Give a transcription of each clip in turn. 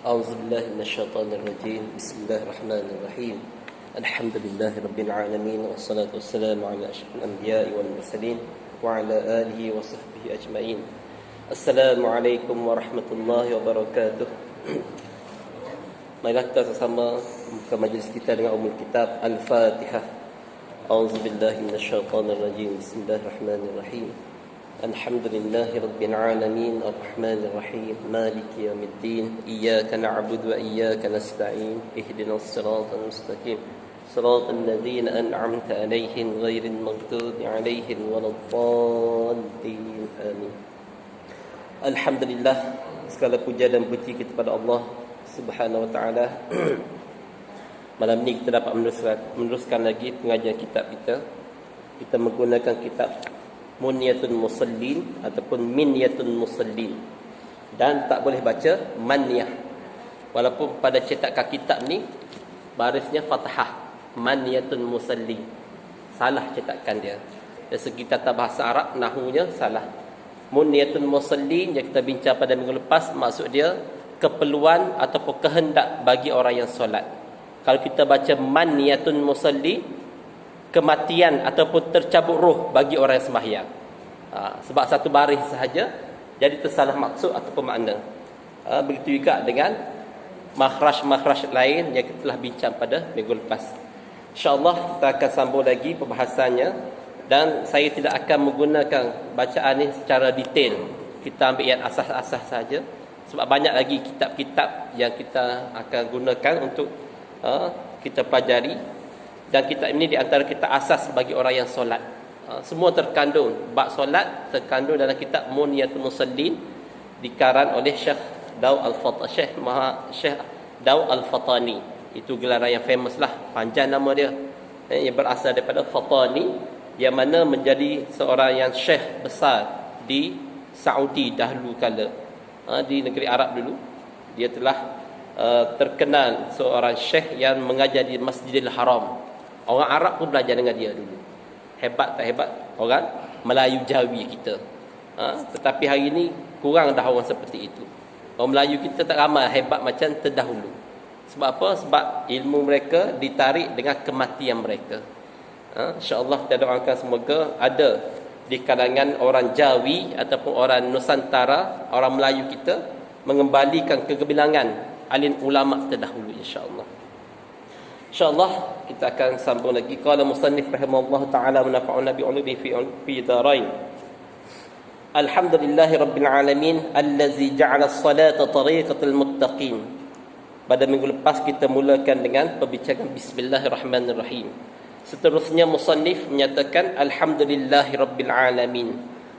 أعوذ بالله من الشيطان الرجيم. بسم الله الرحمن الرحيم. الحمد لله رب العالمين، والصلاة والسلام على أشرف الأنبياء والمرسلين وعلى آله وصحبه أجمعين. السلام عليكم ورحمة الله وبركاته. Marilah kita bersama ke majlis kita dengan umul kitab Al-Fatihah. A'udzu billahi minasyaitonir rajim. Bismillahirrahmanirrahim. Alhamdulillahi rabbil alamin, arrahmanir rahim, maliki yaumiddin, iyyaka na'budu wa iyyaka nasta'in, ihdinas siratal mustaqim, siratal ladzina an'amta 'alaihim ghairil maghdubi 'alaihim waladdallin. Amin. Alhamdulillah, segala puja dan puji kita kepada Allah Subhanahu wa taala. Malam ni kita dapat meneruskan lagi pengajian kitab kita. Kita menggunakan kitab Munyatul Musallin ataupun Minyatul Musallin, dan tak boleh baca Manyah. Walaupun pada cetakan kitab ni barisnya fathah, Manyatul Musallin. Salah cetakan dia. Dari segi tata bahasa Arab, nahunya salah. Munyatul Musallin yang kita bincang pada minggu lepas, maksud dia keperluan ataupun kehendak bagi orang yang solat. Kalau kita baca Manyatul Musallin, kematian ataupun tercabut roh bagi orang yang sembahyang. Sebab satu baris sahaja, jadi tersalah maksud ataupun makna. Begitu juga dengan makhraj-makhraj lain yang kita telah bincang pada minggu lepas. InsyaAllah kita akan sambung lagi pembahasannya, dan saya tidak akan menggunakan bacaan ini secara detail. Kita ambil yang asas-asas saja, sebab banyak lagi kitab-kitab yang kita akan gunakan untuk kita pelajari. Dan kitab ini di antara kitab asas bagi orang yang solat. Semua terkandung, bab solat terkandung dalam kitab Munyatul Musallin, dikarang oleh Syekh Daud Al-Fatani. Itu gelaran yang famous lah, panjang nama dia, yang berasal daripada Fatani, yang mana menjadi seorang yang syekh besar di Saudi dahulu kala, di negeri Arab dulu. Dia telah terkenal seorang syekh yang mengajar di Masjidil Haram. Orang Arab pun belajar dengan dia dulu. Hebat tak hebat orang Melayu Jawi kita. Tetapi hari ini kurang dah orang seperti itu. Orang Melayu kita tak ramai hebat macam terdahulu. Sebab apa? Sebab ilmu mereka ditarik dengan kematian mereka. InsyaAllah kita doakan semoga ada di kalangan orang Jawi ataupun orang Nusantara, orang Melayu kita, mengembalikan kegemilangan alim ulama terdahulu, insyaAllah. InsyaAllah kita akan sambung lagi. Qala musannif rahimahullah ta'ala manafa'una bi'ulumi fi darain. Alhamdulillahi rabbil alamin allazi ja'ala as-salata tariqatal muttaqin. Pada minggu lepas kita mulakan dengan perbincangan bismillahirrahmanirrahim. Seterusnya musannif menyatakan alhamdulillahi rabbil alamin.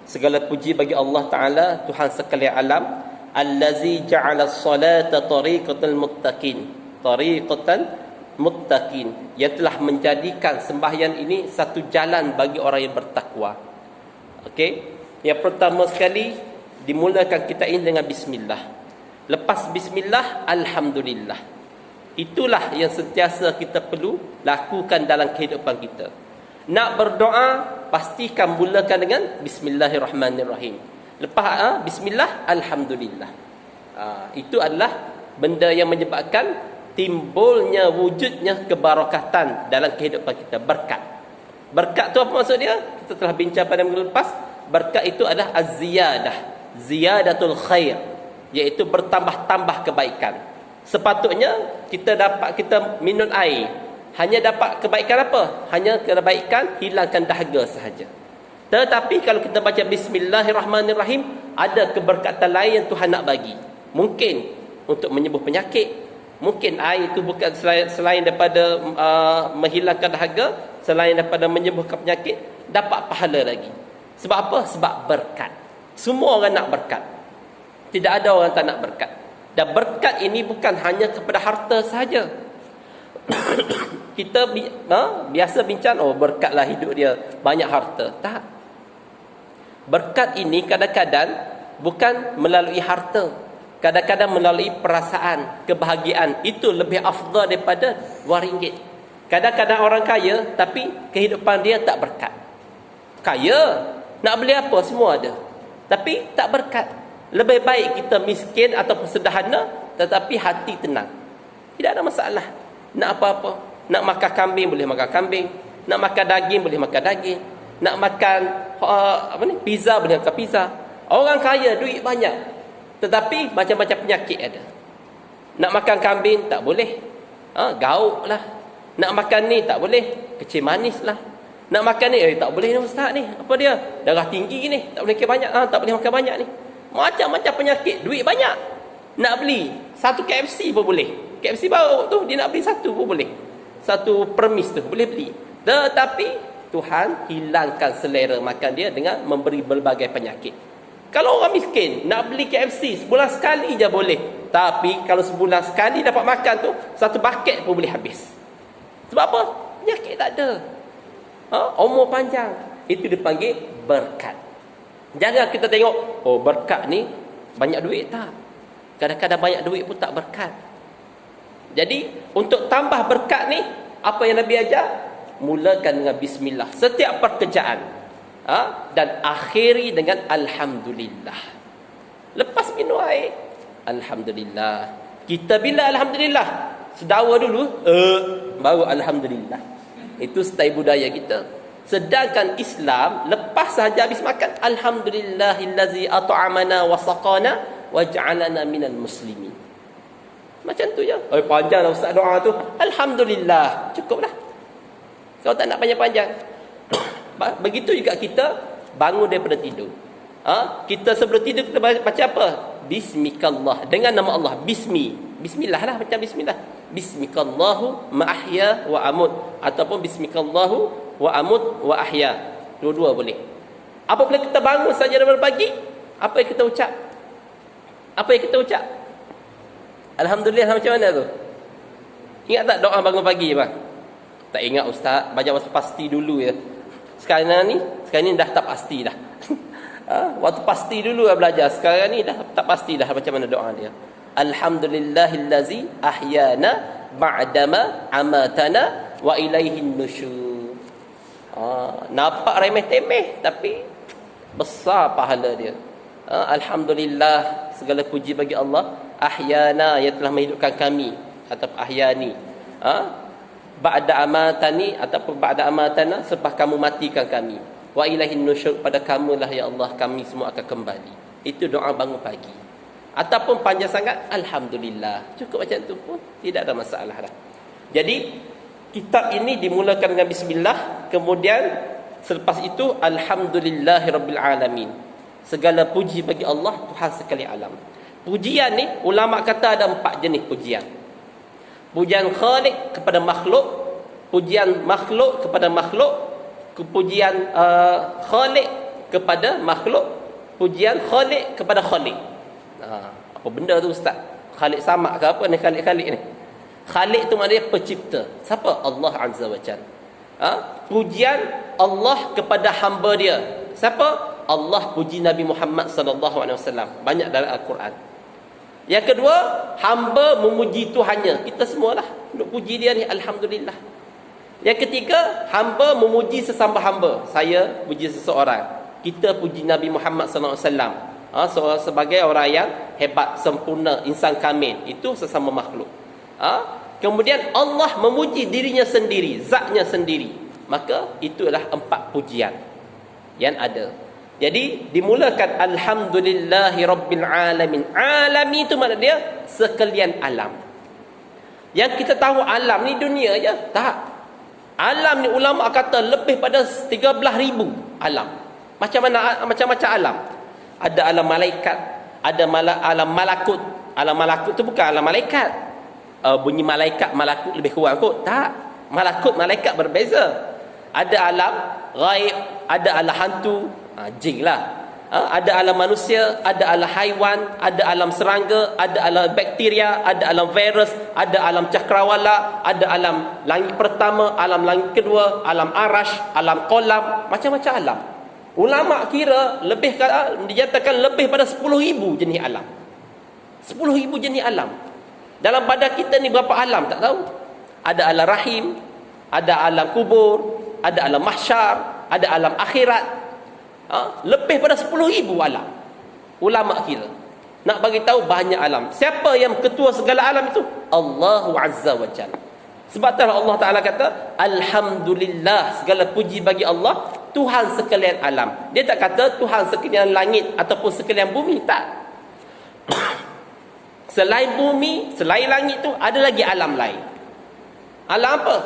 Segala puji bagi Allah Ta'ala, Tuhan sekalian alam, allazi ja'ala as-salata tariqatal muttaqin. Tariqatan muttaqin, yang telah menjadikan sembahyang ini satu jalan bagi orang yang bertakwa. Okey, yang pertama sekali dimulakan kita ini dengan bismillah. Lepas bismillah, alhamdulillah. Itulah yang sentiasa kita perlu lakukan dalam kehidupan kita. Nak berdoa, pastikan mulakan dengan bismillahirrahmanirrahim. Lepas bismillah, alhamdulillah. Itu adalah benda yang menyebabkan timbulnya, wujudnya kebarakatan dalam kehidupan kita. Berkat. Berkat tu apa maksud dia? Kita telah bincang pada minggu lepas. Berkat itu adalah az-ziyadah, ziyadatul khair, iaitu bertambah-tambah kebaikan. Sepatutnya kita minum air, hanya dapat kebaikan apa? Hanya kebaikan hilangkan dahaga sahaja. Tetapi kalau kita baca bismillahirrahmanirrahim, ada keberkatan lain yang Tuhan nak bagi. Mungkin untuk menyembuh penyakit. Mungkin air itu bukan selain daripada menghilangkan dahaga, selain daripada menyembuhkan penyakit, dapat pahala lagi. Sebab apa? Sebab berkat. Semua orang nak berkat. Tidak ada orang tak nak berkat. Dan berkat ini bukan hanya kepada harta sahaja. Kita biasa bincang, berkatlah hidup dia banyak harta. Tak. Berkat ini kadang-kadang bukan melalui harta. Kadang-kadang melalui perasaan, kebahagiaan. Itu lebih afdal daripada RM2. Kadang-kadang orang kaya, tapi kehidupan dia tak berkat. Kaya, nak beli apa semua ada, tapi tak berkat. Lebih baik kita miskin ataupun sederhana tetapi hati tenang. Tidak ada masalah. Nak apa-apa, nak makan kambing boleh makan kambing, nak makan daging boleh makan daging, nak makan pizza boleh makan pizza. Orang kaya duit banyak tetapi macam-macam penyakit ada. Nak makan kambing tak boleh, gauk lah. Nak makan ni tak boleh, kecil manis lah. Nak makan ni tak boleh ni ustaz ni, apa dia, darah tinggi ni, tak boleh makan banyak, tak boleh makan banyak ni. Macam-macam penyakit, duit banyak. Nak beli satu KFC pun boleh. KFC baru tu dia nak beli satu pun boleh. Satu permis tu boleh beli. Tetapi Tuhan hilangkan selera makan dia dengan memberi berbagai penyakit. Kalau orang miskin nak beli KFC sebulan sekali je boleh. Tapi kalau sebulan sekali dapat makan tu, satu baket pun boleh habis. Sebab apa? Penyakit tak ada. Umur panjang. Itu dipanggil berkat. Jangan kita tengok, oh berkat ni banyak duit, tak. Kadang-kadang banyak duit pun tak berkat. Jadi untuk tambah berkat ni, apa yang Nabi ajar? Mulakan dengan bismillah setiap pekerjaan, dan akhiri dengan alhamdulillah. Lepas minum air, alhamdulillah. Kita bila alhamdulillah, sedawa dulu, baru alhamdulillah. Itu style budaya kita. Sedangkan Islam lepas sahaja habis makan, alhamdulillahillazi at'amana wa saqana wa ja'alana minal muslimin. Macam tu je. Panjanglah ustaz doa tu. Alhamdulillah, cukuplah. Kalau tak nak panjang-panjang. Begitu juga kita bangun daripada tidur. Kita sebelum tidur kita baca apa? Bismikallah, dengan nama Allah. Bismillah lah, macam bismillah. Bismikallahu ma'ahya wa amut, ataupun bismikallahu wa amut wa ahya. Dua-dua boleh. Apabila kita bangun saja daripada pagi, apa yang kita ucap? Apa yang kita ucap? Alhamdulillah macam mana tu? Ingat tak doa bangun pagi bang? Tak ingat ustaz, baca masa pasti dulu ya. Sekarang ni dah tak pasti dah. Waktu pasti dulu lah belajar. Sekarang ni dah tak pasti dah macam mana doa dia. Alhamdulillahillazi ahyana ba'dama amatana wa ilaihin nusyur. Nampak remeh-temeh tapi besar pahala dia. Alhamdulillah, segala puji bagi Allah, ahyana, yang telah menghidupkan kami, atau ahyani, ba'da amatani, ataupun ba'da amatana, selepas kamu matikan kami, wa ilaihin nusyur, pada kamulah ya Allah kami semua akan kembali. Itu doa bangun pagi. Ataupun panjang sangat, alhamdulillah, cukup macam tu pun tidak ada masalah dah. Jadi kitab ini dimulakan dengan bismillah, kemudian selepas itu alhamdulillahirabbil alamin. Segala puji bagi Allah, Tuhan sekalian alam. Pujian ni ulama kata ada 4 jenis pujian. Pujian khaliq kepada makhluk, pujian makhluk kepada makhluk, pujian khaliq kepada makhluk, pujian khaliq kepada khaliq. Apa benda tu ustaz? Khaliq sama ke apa ni khaliq-khaliq ni? Khaliq tu maknanya pencipta. Siapa? Allah Azza wa Jalla. Pujian Allah kepada hamba dia. Siapa? Allah puji Nabi Muhammad sallallahu alaihi wasallam. Banyak dalam Al-Quran. Yang kedua, hamba memuji Tuhannya. Kita semualah nak puji dia ni, alhamdulillah. Yang ketiga, hamba memuji sesama hamba. Saya puji seseorang. Kita puji Nabi Muhammad sallallahu alaihi wasallam. Sebagai orang yang hebat, sempurna, insan kamil. Itu sesama makhluk. Kemudian Allah memuji dirinya sendiri, zatnya sendiri. Maka itulah 4 pujian yang ada. Jadi dimulakan alhamdulillahi rabbil alamin. Alamin itu makna dia sekalian alam. Yang kita tahu alam ni dunia je, tak. Alam ni ulama kata lebih pada 13,000 alam. Macam-macam alam. Ada alam malaikat, ada alam malakut. Alam malakut tu bukan alam malaikat. Bunyi malaikat, malakut lebih kurang kot. Tak. Malakut, malaikat berbeza. Ada alam ghaib, ada alam hantu, jin lah. Ada alam manusia, ada alam haiwan, ada alam serangga, ada alam bakteria, ada alam virus, ada alam cakrawala, ada alam langit pertama, alam langit kedua, alam arash, alam kolam, macam-macam alam. Ulama kira lebih, dijatakan lebih pada 10,000 jenis alam. 10,000 jenis alam. Dalam badan kita ni berapa alam tak tahu. Ada alam rahim, ada alam kubur, ada alam mahsyar, ada alam akhirat. Lebih pada 10,000 alam. Ulama kira. Nak bagi tahu banyak alam. Siapa yang ketua segala alam itu? Allahu Azza wa Jalla. Sebab itulah Allah Ta'ala kata, Alhamdulillah, segala puji bagi Allah, Tuhan sekalian alam. Dia tak kata Tuhan sekalian langit ataupun sekalian bumi, tak. Selain bumi, selain langit tu ada lagi alam lain. Alam apa?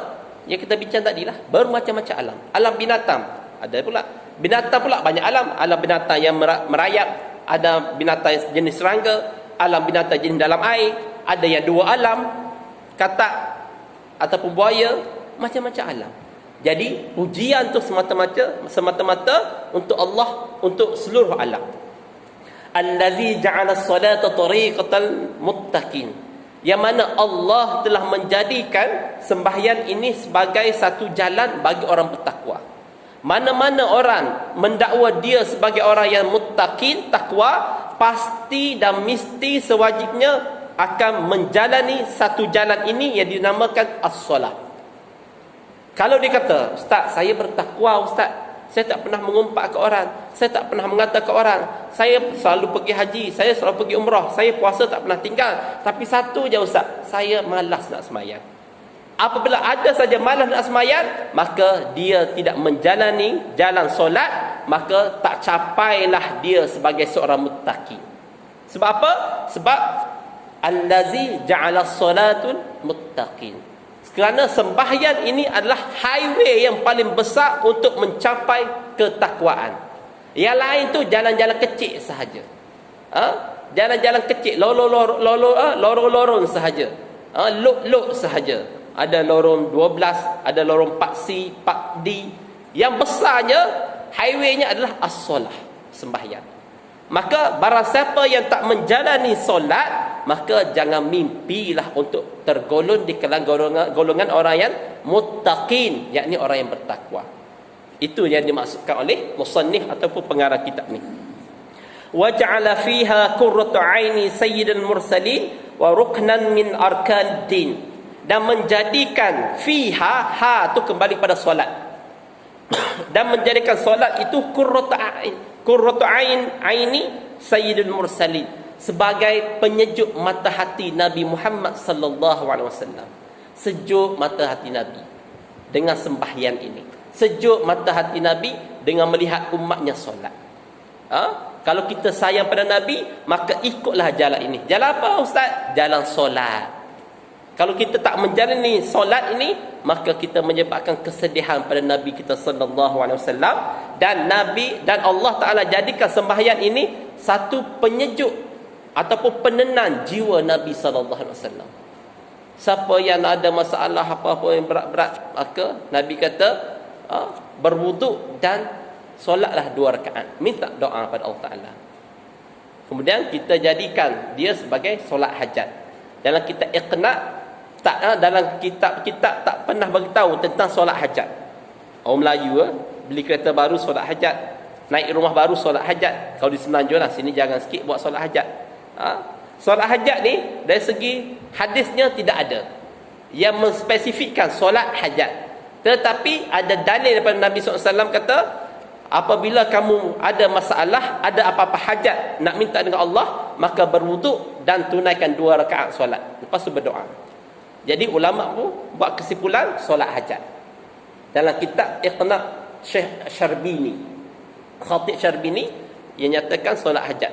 Yang kita bincang tadi lah, bermacam-macam alam. Alam binatang, ada pula. Binatang pula banyak alam. Alam binatang yang merayap, ada binatang jenis serangga, alam binatang jenis dalam air, ada yang dua alam, katak ataupun buaya, macam-macam alam. Jadi pujian tu semata-mata untuk Allah, untuk seluruh alam. Allazi ja'ala as-salata tariqatal muttaqin. Yang mana Allah telah menjadikan sembahyang ini sebagai satu jalan bagi orang bertakwa. Mana-mana orang mendakwa dia sebagai orang yang muttaqin, takwa, pasti dan mesti sewajibnya akan menjalani satu jalan ini yang dinamakan as-solat. Kalau dia kata, Ustaz, saya bertakwa Ustaz, saya tak pernah mengumpat ke orang, saya tak pernah mengata ke orang, saya selalu pergi haji, saya selalu pergi umrah, saya puasa tak pernah tinggal, tapi satu je Ustaz, saya malas nak sembahyang. Apabila ada saja malas nak sembahyang, maka dia tidak menjalani jalan solat, maka tak capailah dia sebagai seorang muttaqi. Sebab apa? Sebab allazi ja'ala as-salatul muttaqin. Kerana sembahyang ini adalah highway yang paling besar untuk mencapai ketakwaan. Yang lain tu jalan-jalan kecil sahaja. Jalan-jalan kecil, lorong-lorong sahaja. Lok-lok sahaja. Ada lorong 12, ada lorong 4C, 4D. Yang besarnya, highway-nya adalah as-solah, sembahyang. Maka barang siapa yang tak menjalani solat, maka jangan mimpilah untuk tergolong di kalangan golongan orang yang muttaqin, yakni orang yang bertakwa. Itu yang dimaksudkan oleh musannif ataupun pengarang kitab ni. Wa ja'ala fiha qurratu 'aini sayyidil mursalin wa ruknan min arkan din. Dan menjadikan fiha, ha tu kembali pada solat. Dan menjadikan solat itu qurratu 'aini sayyidil mursalin, sebagai penyejuk mata hati Nabi Muhammad sallallahu alaihi wasallam. Sejuk mata hati Nabi dengan sembahyang ini. Sejuk mata hati Nabi dengan melihat umatnya solat. Kalau kita sayang pada Nabi, maka ikutlah jalan ini. Jalan apa Ustaz? Jalan solat. Kalau kita tak menjalani solat ini, maka kita menyebabkan kesedihan pada Nabi kita sallallahu alaihi wasallam, dan Nabi dan Allah Taala jadikan sembahyang ini satu penyejuk ataupun penenang jiwa Nabi sallallahu alaihi wasallam. Siapa yang ada masalah apa-apa yang berat-berat, maka Nabi kata berwuduk dan solatlah 2 rakaat, minta doa pada Allah Taala. Kemudian kita jadikan dia sebagai solat hajat. Dalam kita iqna, dalam kitab-kitab tak pernah bagi tahu tentang solat hajat. Orang Melayu beli kereta baru solat hajat, naik rumah baru solat hajat. Kalau di Semenanjung lah, sini jangan sikit buat solat hajat. Solat hajat ni dari segi hadisnya tidak ada yang menspesifikkan solat hajat. Tetapi ada dalil daripada Nabi SAW kata, apabila kamu ada masalah, ada apa-apa hajat nak minta dengan Allah, maka berwuduk dan tunaikan 2 rakaat solat, lepas tu berdoa. Jadi ulama pun buat kesimpulan solat hajat. Dalam kitab Iqna' Syekh Syarbini, Khatib Syarbini, yang nyatakan solat hajat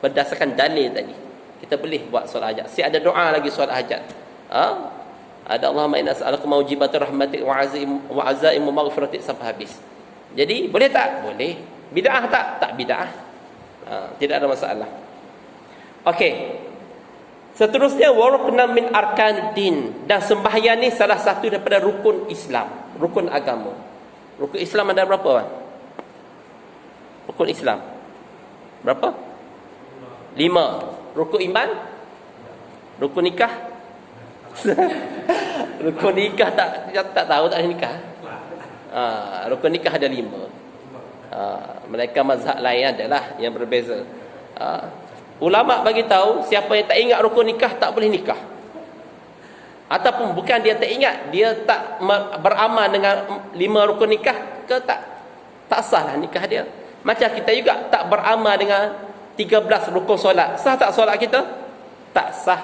berdasarkan dalil tadi. Kita boleh buat solat hajat. Ada doa lagi solat hajat. Ada Allahumma inna nas'aluka maujibatir rahmatik wa azaim maghfiratik sampai habis. Jadi boleh tak? Boleh. Bid'ah tak? Tak bid'ah. Tidak ada masalah. Okey. Seterusnya warukna min arkan din, dan sembahyang ni salah satu daripada rukun Islam, rukun agama. Rukun Islam ada berapa, Wan? Rukun Islam berapa? 5. Rukun iman? Rukun nikah? Rukun nikah tak tahu, tak ada nikah. Rukun nikah ada 5. Mereka mazhab lain adalah yang berbeza. Ulama bagi tahu siapa yang tak ingat rukun nikah tak boleh nikah. Ataupun bukan dia tak ingat, dia tak beramal dengan 5 rukun nikah ke tak sahlah nikah dia. Macam kita juga tak beramal dengan 13 rukun solat. Sah tak solat kita? Tak sah.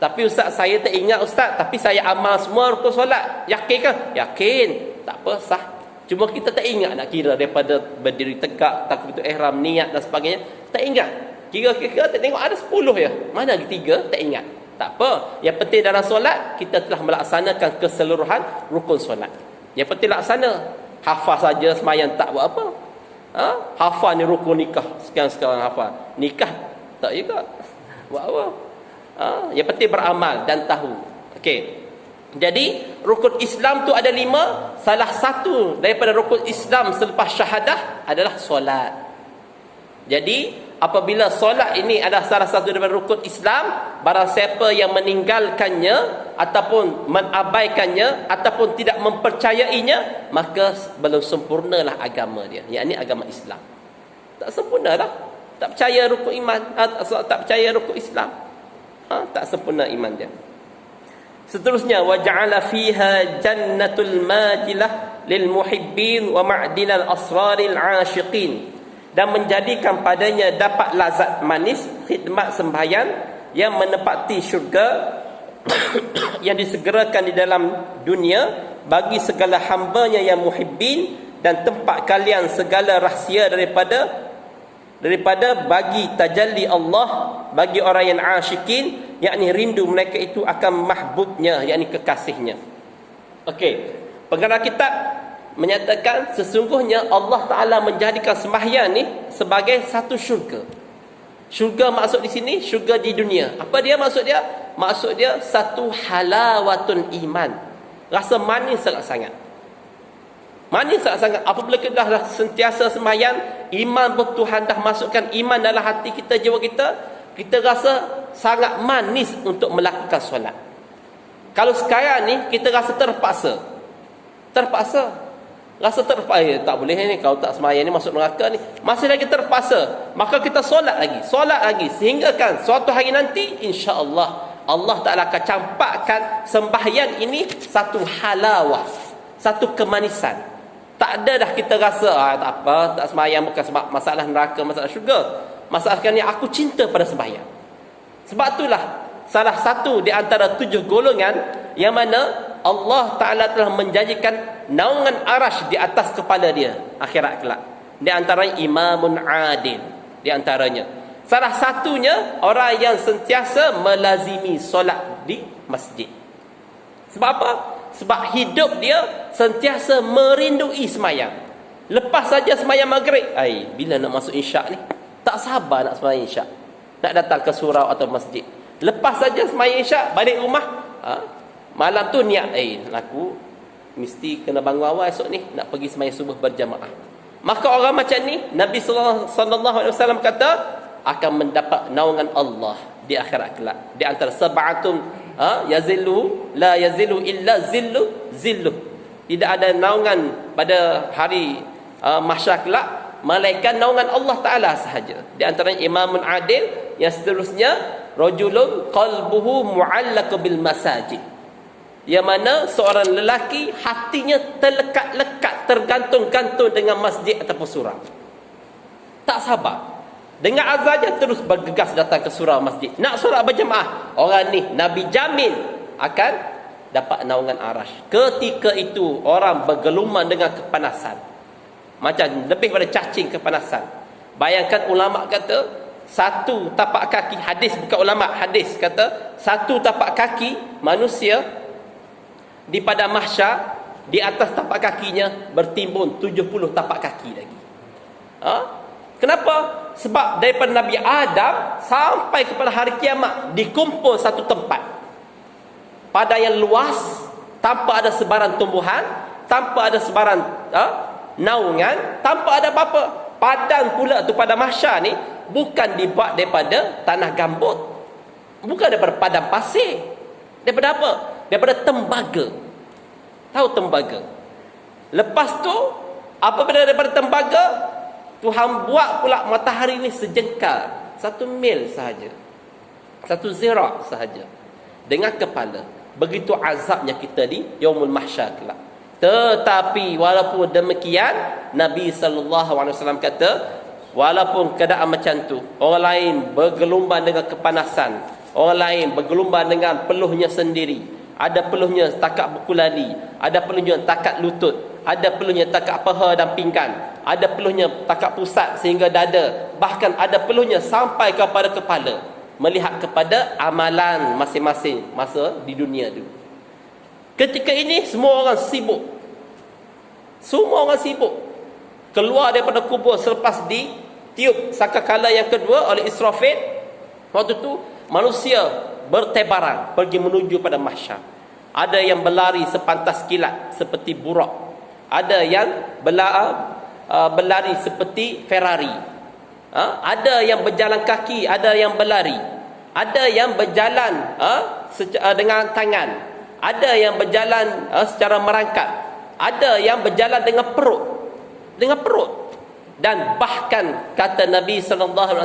Tapi ustaz, saya tak ingat ustaz, tapi saya amal semua rukun solat. Yakin ke? Yakin. Tak apa, sah. Cuma kita tak ingat nak kira daripada berdiri tegak, takbiratul ihram, niat dan sebagainya. Tak ingat. Kira-kira tak tengok ada 10 ya. Mana 3? Tak ingat. Tak apa. Yang penting dalam solat, kita telah melaksanakan keseluruhan rukun solat. Yang penting laksana. Hafal saja semayang tak buat apa. Hafal ni rukun nikah. Sekarang hafal. Nikah tak juga. Buat apa? Yang penting beramal dan tahu. Okey. Jadi rukun Islam tu ada 5. Salah satu daripada rukun Islam selepas syahadah adalah solat. Jadi apabila solat ini adalah salah satu daripada rukun Islam, barang siapa yang meninggalkannya ataupun menabaikannya ataupun tidak mempercayainya, maka belum sempurnalah agama dia. Yakni agama Islam. Tak sempurnalah. Tak percaya rukun iman, tak percaya rukun Islam. Tak sempurna iman dia. Seterusnya, wa ja'ala fiha jannatul majilah lil muhibbin wa ma'dinal asraril 'ashiqin, dan menjadikan padanya dapat lazat manis khidmat sembahyang yang menepati syurga yang disegerakan di dalam dunia bagi segala hambanya yang muhibbin, dan tempat kalian segala rahsia daripada bagi tajalli Allah bagi orang yang asyikin, yakni rindu mereka itu akan mahbubnya, yakni kekasihnya. Okey, pengarang kitab menyatakan sesungguhnya Allah Ta'ala menjadikan sembahyang ni sebagai satu syurga. Syurga maksud di sini, syurga di dunia. Apa dia maksud dia? Maksud dia satu halawatun iman. Rasa manis sangat-sangat. Manis sangat-sangat. Apabila kita dah sentiasa sembahyang, iman bertuhan dah masukkan iman dalam hati kita, jiwa kita, kita rasa sangat manis untuk melakukan solat. Kalau sekarang ni kita rasa terpaksa. Rasa terpaksa, tak boleh ni, kalau tak sembahyang ni masuk neraka ni. Masih lagi terpaksa, maka kita solat lagi sehingga kan suatu hari nanti insya-Allah Allah Ta'ala akan campakkan sembahyang ini satu halawah, satu kemanisan. Tak ada dah kita rasa tak apa, tak sembahyang bukan sebab masalah neraka, masalah syurga. Masalahnya aku cinta pada sembahyang. Sebab itulah salah satu di antara 7 golongan yang mana Allah Ta'ala telah menjanjikan naungan arash di atas kepala dia akhirat kelak. Di antaranya imamun adil. Di antaranya salah satunya orang yang sentiasa melazimi solat di masjid. Sebab apa? Sebab hidup dia sentiasa merindui semayang. Lepas saja semayang maghrib, bila nak masuk isyak ni? Tak sabar nak semayang isyak, nak datang ke surau atau masjid. Lepas saja semayang isyak, balik rumah, malam tu niat, aku mesti kena bangun awal esok ni, nak pergi semayang subuh berjamaah. Maka orang macam ni, Nabi SAW kata akan mendapat naungan Allah di akhirat kelak. Di antara sab'atun yazillu la yazillu illa zillu. Tidak ada naungan pada hari mahsyar kelak melainkan naungan Allah Ta'ala sahaja. Di antaranya imamun adil. Yang seterusnya, rajulun qalbuhu mu'allaq bil masajid, yang mana seorang lelaki hatinya terlekat-lekat, tergantung-gantung dengan masjid ataupun surau. Tak sabar, dengar azan je terus bergegas datang ke surau masjid, nak solat berjemaah. Orang ni Nabi jamin akan dapat naungan arash. Ketika itu orang bergeluman dengan kepanasan, macam lebih pada cacing kepanasan. Bayangkan ulama kata satu tapak kaki, hadis bukan ulama, hadis kata satu tapak kaki manusia di padang mahsyar, di atas tapak kakinya bertimbun 70 tapak kaki lagi. Kenapa? Sebab daripada Nabi Adam sampai kepada hari kiamat dikumpul satu tempat, padang yang luas, tanpa ada sebaran tumbuhan, tanpa ada sebaran naungan, tanpa ada apa-apa. Padang pula tu, pada mahsyar ni bukan dibuat daripada tanah gambut, bukan daripada padang pasir. Daripada apa? Daripada tembaga. Tahu tembaga? Lepas tu apabila daripada tembaga, Tuhan buat pula matahari ni sejengkal, 1 mil sahaja, 1 zirak sahaja dengan kepala. Begitu azabnya kita di yaumul mahsyar kelak. Tetapi walaupun demikian, Nabi SAW kata walaupun keadaan macam tu, orang lain bergelombang dengan kepanasan, orang lain bergelombang dengan peluhnya sendiri, ada peluhnya takat buku lali, ada peluhnya takat lutut, ada peluhnya takat paha dan pinggan, ada peluhnya takat pusat sehingga dada, bahkan ada peluhnya sampai kepada kepala, melihat kepada amalan masing-masing masa di dunia tu. Ketika ini semua orang sibuk. Semua orang sibuk. Keluar daripada kubur selepas ditiup sangkakala yang kedua oleh Israfil. Waktu tu manusia bertebaran pergi menuju pada mahsyar. Ada yang berlari sepantas kilat seperti burak. Ada yang berlari seperti Ferrari. Ada yang berjalan kaki, ada yang berlari. Ada yang berjalan dengan tangan. Ada yang berjalan secara merangkak. Ada yang berjalan dengan perut. Dan bahkan kata Nabi SAW,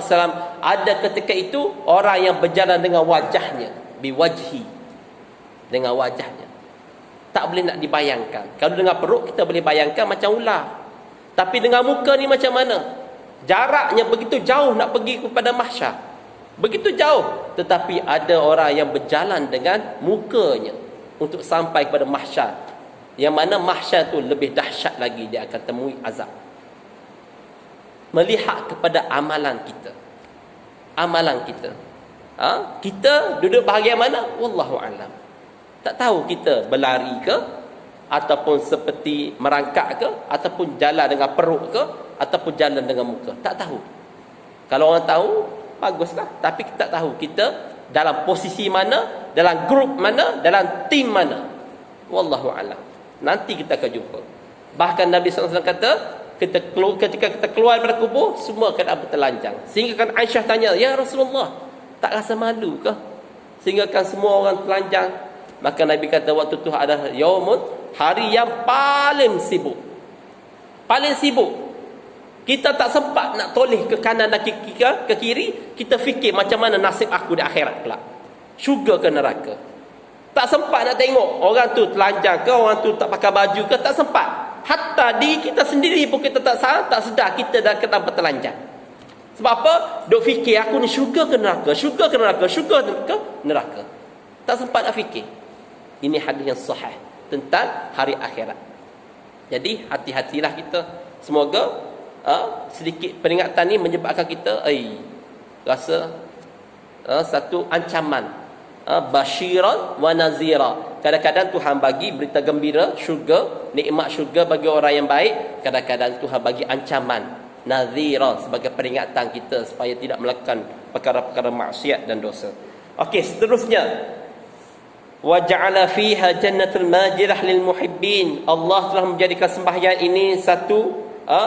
ada ketika itu orang yang berjalan dengan wajahnya, biwajhi, dengan wajahnya. Tak boleh nak dibayangkan. Kalau dengan perut kita boleh bayangkan macam ular. Tapi dengan muka ni macam mana? Jaraknya begitu jauh nak pergi kepada mahsyar. Begitu jauh. Tetapi ada orang yang berjalan dengan mukanya untuk sampai kepada mahsyar. Yang mana mahsyar tu lebih dahsyat lagi, dia akan temui azab. Melihat kepada amalan kita. Amalan kita. Kita duduk bahagian mana? Wallahu a'lam. Tak tahu kita berlari ke, ataupun seperti merangkak ke, ataupun jalan dengan perut ke, ataupun jalan dengan muka. Tak tahu. Kalau orang tahu, baguslah. Tapi kita tak tahu kita dalam posisi mana, dalam grup mana, dalam tim mana. Wallahu a'lam. Nanti kita akan jumpa. Bahkan Nabi SAW kata, ketika kita keluar daripada kubur, semua keadaan bertelanjang. Sehingga kan Aisyah tanya, ya Rasulullah, tak rasa malu ke? Sehingga kan semua orang telanjang. Maka Nabi kata, waktu tu adalah yaumun, hari yang paling sibuk. Paling sibuk. Kita tak sempat nak toleh ke kanan dan ke kiri. Kita fikir macam mana nasib aku di akhirat kelak. Syurga ke neraka. Tak sempat nak tengok orang tu telanjang ke, orang tu tak pakai baju ke, tak sempat. Hatta diri kita sendiri pun kita tak sedar kita dah kena bertelanjang. Sebab apa? Duk fikir aku ni syurga ke neraka, syurga ke neraka, syurga ke neraka. Tak sempat nak fikir. Ini hadis yang sahih tentang hari akhirat. Jadi hati-hatilah kita. Semoga sedikit peringatan ni menyebabkan kita rasa satu ancaman, basyiran wa nazira. Kadang-kadang Tuhan bagi berita gembira syurga, nikmat syurga bagi orang yang baik. Kadang-kadang Tuhan bagi ancaman, nazira, sebagai peringatan kita supaya tidak melakukan perkara-perkara maksiat dan dosa. Okey, seterusnya, wa ja'ala fiha jannatul majirah lil muhibbin. Allah telah menjadikan sembahyang ini satu